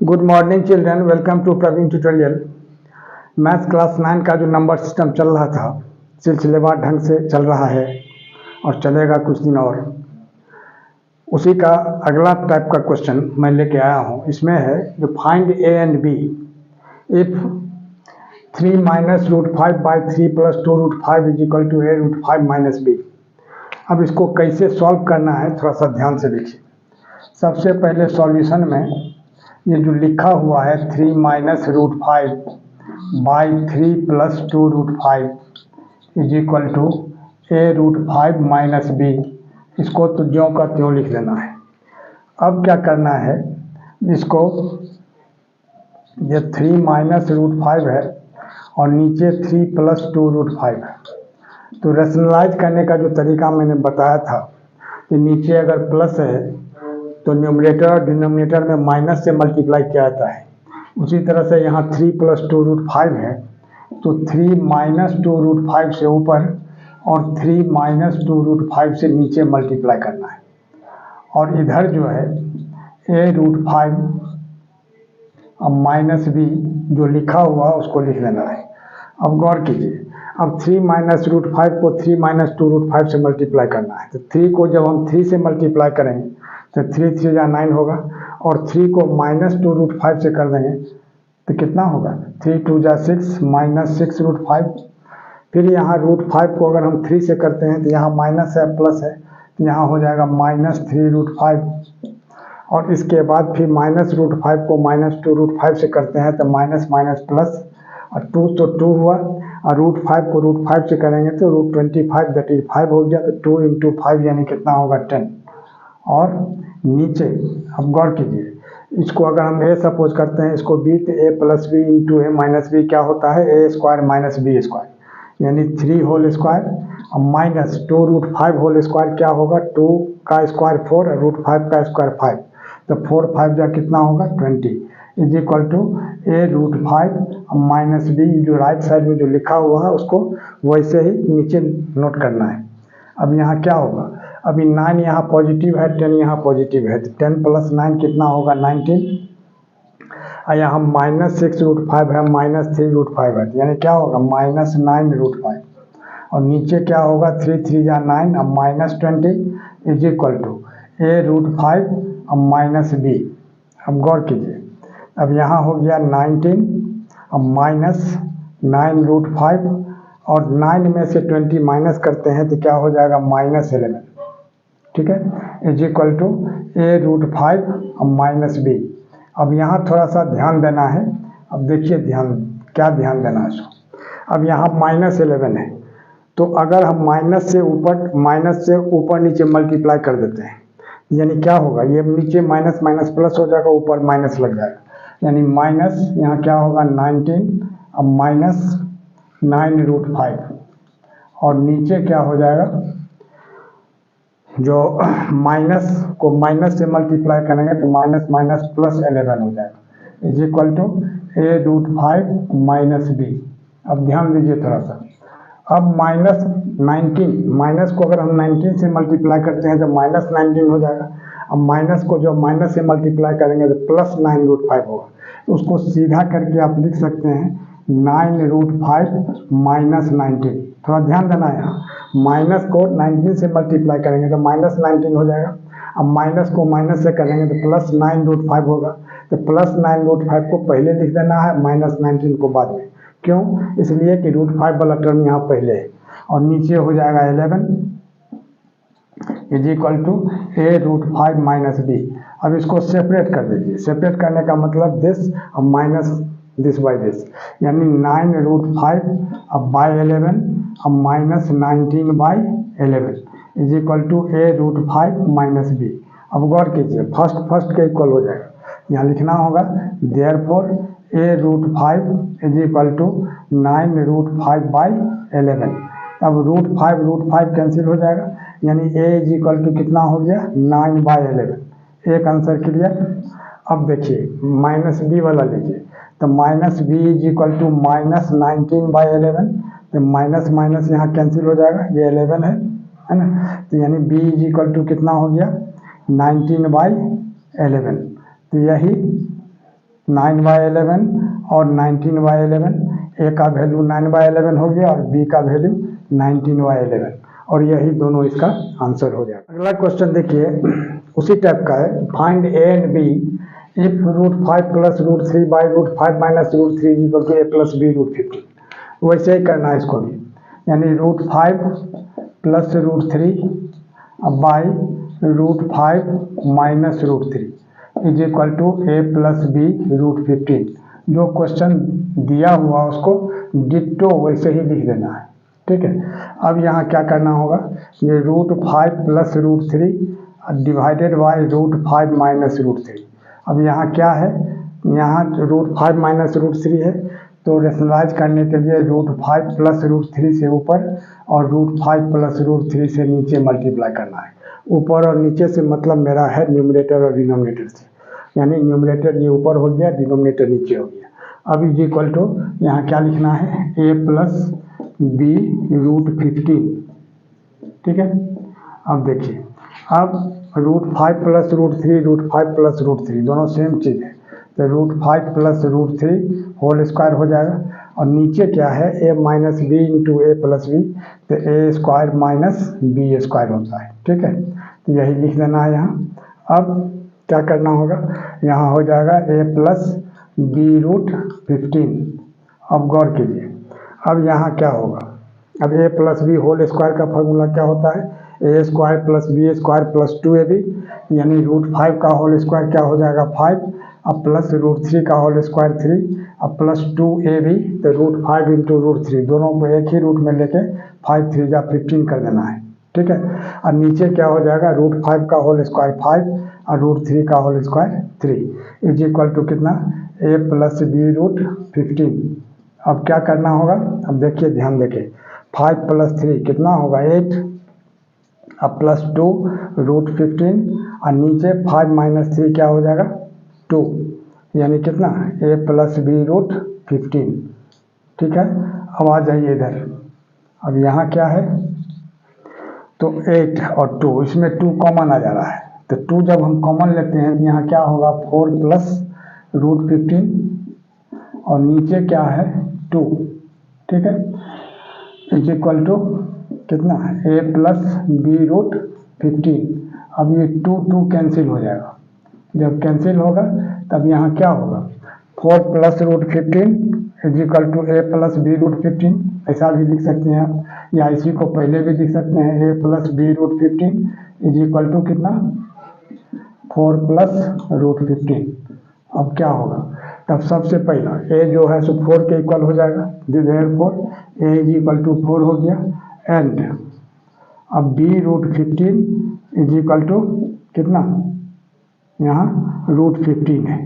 Good morning children, welcome to Praveen tutorial. Maths class 9 का जो number system चल रहा था सिलसिलेवार ढंग से चल रहा है और चलेगा कुछ दिन और। उसी का अगला टाइप का क्वेश्चन मैं लेके आया हूँ। इसमें है जो find A and B if 3 minus root 5 by 3 plus 2 root 5 is equal to A root 5 minus B. अब इसको कैसे सॉल्व करना है थोड़ा सा ध्यान से देखिए। सबसे पहले सॉल्यूशन में ये जो लिखा हुआ है 3 minus root 5 by 3 plus 2 root 5 is equal to A root 5 minus B, इसको तो ज्यों का त्यों लिख देना है। अब क्या करना है, इसको ये 3 माइनस रूट 5 है और नीचे 3 प्लस 2 रूट 5 है, तो रेशनलाइज करने का जो तरीका मैंने बताया था कि नीचे अगर प्लस है तो न्यूमरेटर और डिनोमिनेटर में माइनस से मल्टीप्लाई किया जाता है। उसी तरह से यहाँ 3 प्लस 2 रूट 5 है तो 3 माइनस 2 रूट 5 से ऊपर और 3 माइनस 2 रूट 5 से नीचे मल्टीप्लाई करना है। और इधर जो है ए रूट 5 अब माइनस बी जो लिखा हुआ उसको लिख लेना है। अब गौर कीजिए, अब 3 माइनस रूट 5 को 3 माइनस 2 रूट 5 से मल्टीप्लाई करना है। तो 3 को जब हम 3 से मल्टीप्लाई करेंगे तो 3 3 या 9 होगा और 3 को माइनस 2 रूट 5 से कर देंगे तो कितना होगा, 3 2 जा 6 माइनस 6 रूट 5। फिर यहाँ रूट 5 को अगर हम 3 से करते हैं तो यहाँ माइनस है प्लस है तो यहाँ हो जाएगा माइनस 3 रूट 5। और इसके बाद फिर माइनस रूट 5 को माइनस 2 रूट 5 से करते हैं तो माइनस माइनस प्लस और 2 तो 2 हुआ और रूट 5 को रूट 5 से करेंगे तो रूट 25 दैट इज 5 हो गया। तो 2 इंटू 5 यानी कितना होगा 10। और नीचे अब गौर कीजिए, इसको अगर हम ए सपोज करते हैं इसको बी, तो ए प्लस बी इंटू ए माइनस बी क्या होता है, ए स्क्वायर माइनस बी स्क्वायर यानी 3 होल स्क्वायर और माइनस 2 रूट 5 होल स्क्वायर क्या होगा, 2 का स्क्वायर 4 और रूट 5 का स्क्वायर 5, तो 4 5 जा कितना होगा 20 is equal to A root 5 minus B. जो राइट साइड में जो लिखा हुआ है उसको वैसे ही नीचे नोट करना है। अब यहाँ क्या होगा, अभी 9 यहाँ पॉजिटिव है 10 यहाँ पॉजिटिव है तो 10 प्लस 9 कितना होगा 19 और यहाँ माइनस 6 रूट 5 है माइनस 3 रूट 5 है यानी क्या होगा माइनस 9 रूट 5 और नीचे क्या होगा 3 3 या 9 अब minus 20 is equal to A root 5 अब माइनस बी। अब गौर कीजिए, अब यहाँ हो गया 19 अब माइनस 9 रूट 5 और 9 में से 20 माइनस करते हैं तो क्या हो जाएगा माइनस 11, ठीक है, is equal to A root 5 अब माइनस बी। अब यहाँ थोड़ा सा ध्यान देना है। अब देखिए ध्यान क्या ध्यान देना है इसको। अब यहाँ माइनस 11 है तो अगर हम माइनस से ऊपर नीचे मल्टीप्लाई कर देते हैं यानी क्या होगा, ये नीचे माइनस माइनस प्लस हो जाएगा ऊपर माइनस लग जाएगा यानी माइनस यहाँ क्या होगा 19 अब माइनस 9 रूट 5 और नीचे क्या हो जाएगा, जो माइनस को माइनस से मल्टीप्लाई करेंगे तो माइनस माइनस प्लस 11 हो जाएगा is equal to A root 5 minus B. अब ध्यान दीजिए थोड़ा सा, अब माइनस 19 माइनस को अगर हम 19 से मल्टीप्लाई करते हैं तो माइनस 19 हो जाएगा। अब माइनस को जो माइनस से मल्टीप्लाई करेंगे तो प्लस 9 रूट 5 होगा, तो उसको सीधा करके आप लिख सकते हैं 9 रूट 5 माइनस 19। थोड़ा ध्यान देना है, यहाँ माइनस को 19 से मल्टीप्लाई करेंगे तो माइनस 19 हो जाएगा। अब माइनस को माइनस से करेंगे तो प्लस 9 रूट 5 होगा, तो प्लस 9 रूट 5 को पहले लिख देना है माइनस 19 को बाद में। क्यों, इसलिए कि रूट 5 वाला टर्म यहाँ पहले है और नीचे हो जाएगा 11 is equal to A root 5 minus B. अब इसको सेपरेट कर दीजिए, सेपरेट करने का मतलब दिस अब माइनस दिस बाई दिस यानी 9 रूट 5 अब बाई 11 अब minus 19 by 11 is equal to A root 5 minus B. अब गौर कीजिए फर्स्ट के इक्वल हो जाएगा, यहाँ लिखना होगा therefore A root 5 is equal to 9 root 5 by 11। अब रूट 5 कैंसिल हो जाएगा यानी ए इज इक्वल टू कितना हो गया 9 बाई 11। एक आंसर क्लियर। अब देखिए माइनस बी वाला लीजिए, तो minus B is equal to minus 19 by 11, तो माइनस माइनस यहाँ कैंसिल हो जाएगा, ये 11 है ना, तो यानी बी इज इक्वल टू कितना हो गया 19 बाई 11। तो यही 9/11 और 19/11, ए का वैल्यू 9/11 हो गया और बी का वैल्यू 19/11, और यही दोनों इसका आंसर हो जाएगा। अगला क्वेश्चन देखिए, उसी टाइप का है। Find A and B if √5 + √3 by √5 - √3 equal to a + b √15। वैसे ही करना है इसको भी, यानी √5 + √3 by √5 - √3 is equal to a + b √15। जो क्वेश्चन दिया हुआ उसको डिट्टो वैसे ही लिख देना है, ठीक है। अब यहाँ क्या करना होगा, ये √5 + √3 डिवाइडेड बाई √5 - √3। अब यहाँ क्या है, यहाँ √5 - √3 है, तो रेशनलाइज करने के लिए √5 + √3 से ऊपर और √5 + √3 से नीचे मल्टीप्लाई करना है। ऊपर और नीचे से मतलब मेरा है न्यूमरेटर और डिनोमिनेटर से, यानी न्यूमरेटर ये ऊपर हो गया, डिनोमिनेटर नीचे हो गया। अब इज इक्वल टू यहाँ क्या लिखना है, a + b √15, ठीक है। अब देखिए, अब √5 + √3 √5 + √3 दोनों सेम चीज़ है, तो √5 + √3 होल स्क्वायर हो जाएगा, और नीचे क्या है, a - b × a + b, तो a² - b² होता है, ठीक है। तो यही लिख देना है यहाँ। अब क्या करना होगा, यहाँ हो जाएगा a + b √15। अब गौर कीजिए, अब यहाँ क्या होगा, अब a + b होल स्क्वायर का फॉर्मूला क्या होता है, a² + b² + 2ab, यानी √5 का होल स्क्वायर क्या हो जाएगा 5, अब प्लस √3 का होल स्क्वायर 3, अब प्लस 2ab, तो √5 × √3 दोनों को एक ही रूट में लेके 5 3 जा 15 कर देना है, ठीक है। और नीचे क्या हो जाएगा, √5 का होल स्क्वायर 5 और √3 का whole square 3 is equal to कितना, a + b √15। अब क्या करना होगा, अब देखिए ध्यान देके, 5 + 3 कितना होगा 8, अब प्लस 2 √15 और नीचे 5 - 3 क्या हो जाएगा 2, यानी कितना a + b √15, ठीक है। अब आ जाइए इधर, अब यहाँ क्या है, तो 8 और 2, इसमें 2 कॉमन आ जा रहा है, तो 2 जब हम कॉमन लेते हैं तो यहाँ क्या होगा 4 + √15 और नीचे क्या है 2, ठीक है, इज इक्वल टू कितना a + b √15। अब ये 2 2 कैंसिल हो जाएगा, जब कैंसिल होगा तब यहाँ क्या होगा, 4 + √15 is equal to a + b √15, ऐसा भी लिख सकते हैं आप, या इसी को पहले भी लिख सकते हैं, a + b √15 is equal to कितना 4 + √15। अब क्या होगा, तब सबसे पहला a जो है सो 4 के इक्वल हो जाएगा, therefore a is equal to 4 हो गया, एंड अब b √15 इज इक्वल टू कितना, यहाँ √15 है,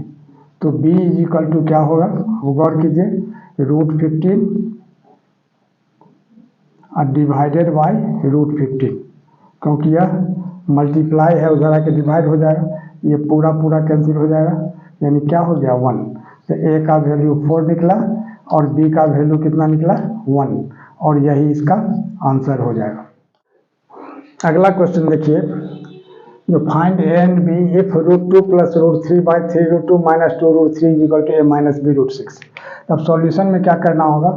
तो b इज इक्वल टू क्या होगा, गौर कीजिए √15 और डिवाइडेड बाई √15, क्योंकि यह मल्टीप्लाई है उधर आके डिवाइड हो जाएगा, ये पूरा पूरा कैंसिल हो जाएगा, यानी क्या हो गया 1, तो a का वैल्यू 4 निकला और b का वैल्यू कितना निकला 1, और यही इसका आंसर हो जाएगा। अगला क्वेश्चन देखिए, जो find a and b if √2 + √3 by 3 √2 - 2 √3 is equal to a - b √6। तब सॉल्यूशन में क्या करना होगा,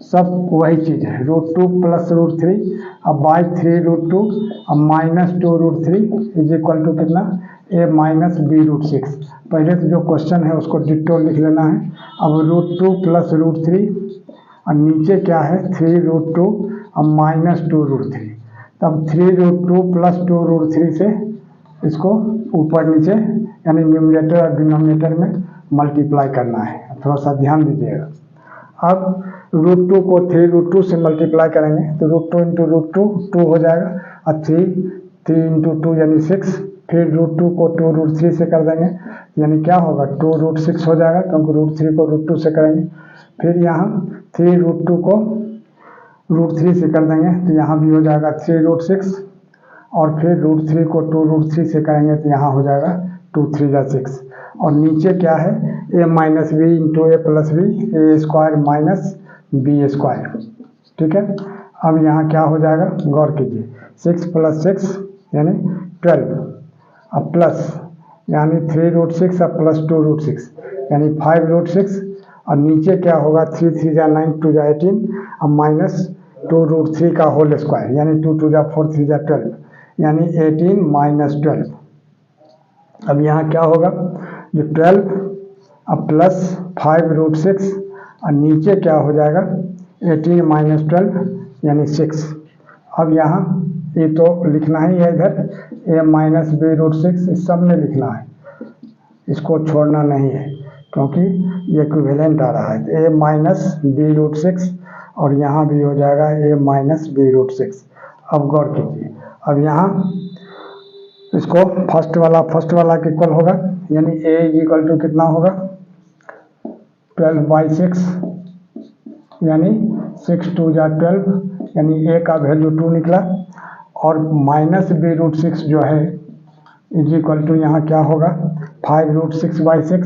सब वही चीज़ है, √2 + √3 अब बाई 3 √2 अब -2 √3 इज इक्वल टू कितना a - b √6। पहले तो जो क्वेश्चन है उसको डिट्टो लिख लेना है। अब √2 + √3 और नीचे क्या है 3 √2 अब -2 √3, तब 3 √2 + 2 √3 से इसको ऊपर नीचे यानी न्यूमरेटर और डिनोमिनेटर में मल्टीप्लाई करना है, थोड़ा सा ध्यान दीजिएगा। अब √2 को 3 √2 से मल्टीप्लाई करेंगे तो √2 × √2 2 हो जाएगा, और 3 × 2 यानी 6, फिर √2 को 2 √3 से कर देंगे, यानी क्या होगा 2 √6 हो जाएगा, क्योंकि √3 को √2 से करेंगे। फिर यहाँ 3 √2 को √3 से कर देंगे तो यहाँ भी हो जाएगा 3 √6, और फिर √3 को 2 √3 से करेंगे तो यहाँ हो जाएगा 2 3 जा 6, और नीचे क्या है a - b × a + b a² - b², ठीक है। अब यहाँ क्या हो जाएगा, गौर कीजिए 6 + 6 यानी 12, अब प्लस यानी 3 √6 अब प्लस 2 √6, यानी 5√6, और नीचे क्या होगा 3 3 जा 9 2 जा 18, अब माइनस 2√3 का होल स्क्वायर, यानी 2 2 जा 4 3 जा 12, यानी 18 माइनस 12। अब यहाँ क्या होगा, जो 12 अब प्लस 5√6, और नीचे क्या हो जाएगा 18 माइनस 12 यानी 6। अब यहाँ ये तो लिखना ही है, इधर a माइनस b√6 इस सब में लिखना है, इसको छोड़ना नहीं है क्योंकि ये इक्विवेलेंट आ रहा है। a माइनस b√6 और यहाँ भी हो जाएगा a माइनस b√6। अब गौर कीजिए, अब यहाँ इसको फर्स्ट वाला के इक्वल होगा, यानी a इक्वल टू कितना होगा 12/6, यानी 6 2 जा 12, यानी a का वैल्यू 2 निकला, और माइनस b√6 जो है इज इक्वल टू यहाँ क्या होगा 5√6/6,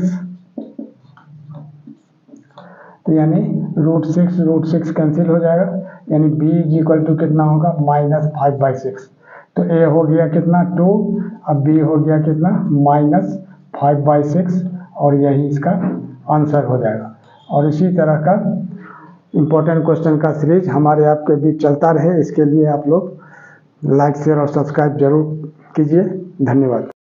तो यानी √6 कैंसिल हो जाएगा, यानी b इज इक्वल टू कितना होगा माइनस 5/6। तो a हो गया कितना 2, अब b हो गया कितना माइनस 5/6, और यही इसका आंसर हो जाएगा। और इसी तरह का इम्पोर्टेंट क्वेश्चन का सीरीज हमारे आपके बीच चलता रहे, इसके लिए आप लोग लाइक शेयर और सब्सक्राइब जरूर कीजिए। धन्यवाद।